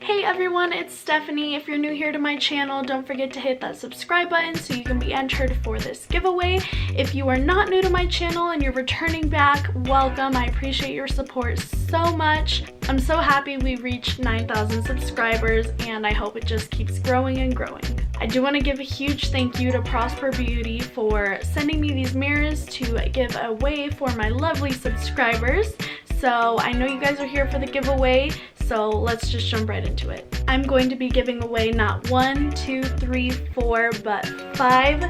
Hey everyone, it's Stephanie. If you're new here to my channel, don't forget to hit that subscribe button so you can be entered for this giveaway. If you are not new to my channel and you're returning back, welcome. I appreciate your support so much. I'm so happy we reached 9,000 subscribers and I hope it just keeps growing and growing. I do want to give a huge thank you to Prosper Beauty for sending me these mirrors to give away for my lovely subscribers. So I know you guys are here for the giveaway, so let's just jump right into it. I'm going to be giving away not 1, 2, 3, 4, but 5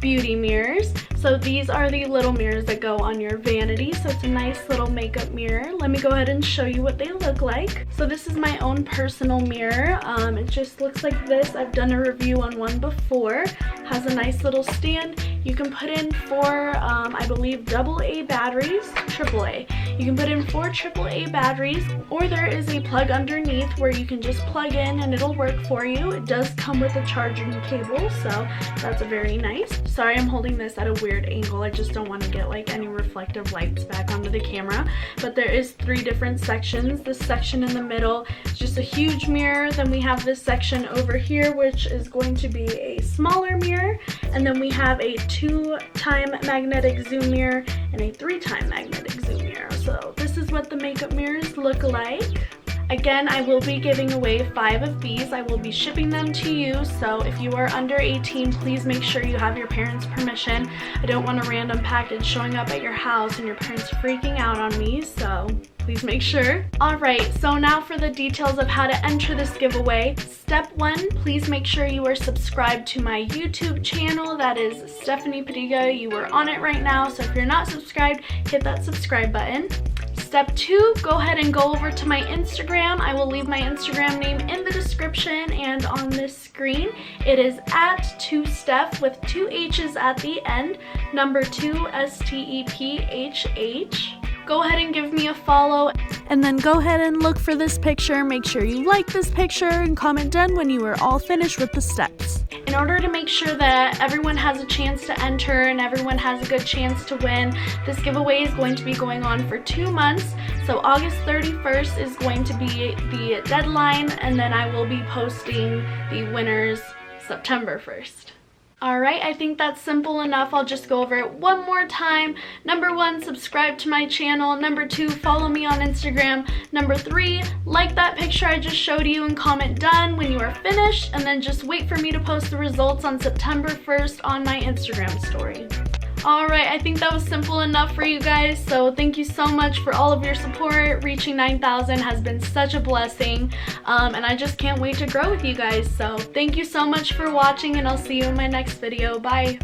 beauty mirrors. So these are the little mirrors that go on your vanity. So it's a nice little makeup mirror. Let me go ahead and show you what they look like. So this is my own personal mirror. It just looks like this. I've done a review on one before. Has a nice little stand. You can put in 4, I believe, AA batteries, AAA. You can put in 4 AAA batteries, or there is a plug underneath where you can just plug in and it'll work for you. It does come with a charging cable, so that's very nice. Sorry, I'm holding this at a weird angle. I just don't want to get like any reflective lights back onto the camera. But there is 3 different sections. This section in the middle is just a huge mirror. Then we have this section over here, which is going to be a smaller mirror. And then we have a 2-time magnetic zoom mirror and a 3-time magnetic zoom mirror. So this is what the makeup mirrors look like. Again, I will be giving away 5 of these. I will be shipping them to you, so if you are under 18, please make sure you have your parents' permission. I don't want a random package showing up at your house and your parents freaking out on me, so please make sure. Alright, so now for the details of how to enter this giveaway. Step 1, please make sure you are subscribed to my YouTube channel. That is Stephanie Padilla. You are on it right now, so if you're not subscribed, hit that subscribe button. Step 2, go ahead and go over to my Instagram. I will leave my Instagram name in the description and on this screen. It is @2steph with 2 H's at the end, number 2 STEPHH. Go ahead and give me a follow, and then go ahead and look for this picture. Make sure you like this picture and comment done when you are all finished with the steps. In order to make sure that everyone has a chance to enter and everyone has a good chance to win, this giveaway is going to be going on for 2 months. So August 31st is going to be the deadline, and then I will be posting the winners September 1st. Alright, I think that's simple enough. I'll just go over it one more time. Number 1, subscribe to my channel. Number 2, follow me on Instagram. Number 3, like that picture I just showed you and comment done when you are finished. And then just wait for me to post the results on September 1st on my Instagram story. Alright, I think that was simple enough for you guys, so thank you so much for all of your support. Reaching 9,000 has been such a blessing, and I just can't wait to grow with you guys. So thank you so much for watching, and I'll see you in my next video. Bye!